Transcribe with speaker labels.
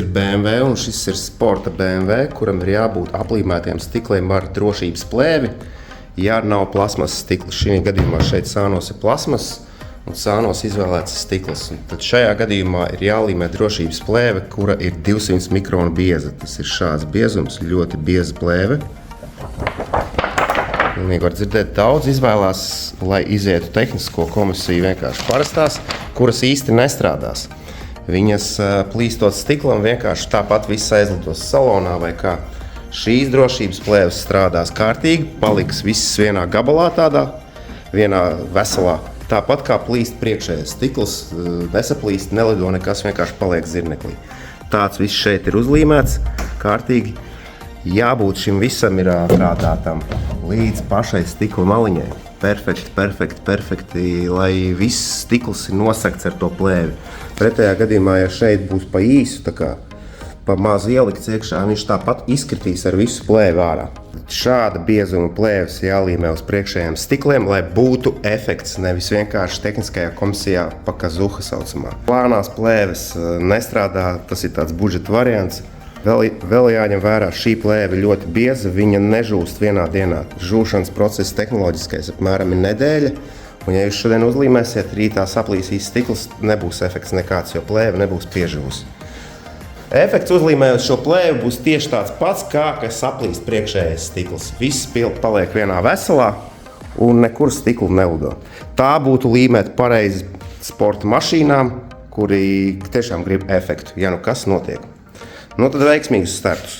Speaker 1: Ir BMW, un šis ir sporta BMW, kuram ir jābūt aplīmētiem stikliem ar drošības plēvi. Ja nav plasmasas stikls, šī gadījumā šeit sānos ir plasmas, un sānos izvēlēts stikls. Tad šajā gadījumā ir jālīmē drošības plēve, kura ir 200 mikronu bieza. Tas ir šāds biezums, ļoti bieza plēve. Pilnīgi var dzirdēt, daudz izvēlās, lai izietu tehnisko komisiju vienkārši parastās, kuras īsti nestrādās. Viņas plīstot stiklam vienkārši tāpat viss aizlidos salonā vai kā. Šīs drošības plēves strādās kārtīgi, paliks viss vienā gabalā tādā, vienā veselā. Tāpat kā plīst priekšējais stikls, nesaplīst, nelido nekas, vienkārši paliek zirneklī. Tāds viss šeit ir uzlīmēts kārtīgi. Jābūt šim visam ir krātātam līdz pašai stikla maliņai. Perfekti, lai viss stikls ir nosegts ar to plēvi. Pretējā gadījumā, ja šeit būs pa īsu, tā kā pa mazu ielikts iekšā, viņš tāpat izkritīs ar visu plēvi ārā. Šāda biezuma plēves jālīmē uz priekšējiem stikliem, lai būtu efekts, nevis vienkārši tehniskajā komisijā pa kazuha saucamā. Plānās plēves nestrādā, tas ir tāds budžeta variants. Vēl jāņem vērā, šī plēve ļoti bieza, viņa nežūst vienā dienā. Žūšanas process tehnoloģiskais apmēram ir nedēļa, un ja jūs šodien uzlīmēsiet, rītā saplīsīs stikls, nebūs efekts nekāds, jo plēve nebūs piežūs. Efekts uzlīmējot šo plēvi būs tieši tāds pats, kā saplīst priekšējais stikls. Viss paliek vienā veselā un nekur stiklu nelido. Tā būtu līmēt pareizi sporta mašīnām, kuri tiešām grib efektu, ja nu kas notiek. Nu tad veiksmīgus startus!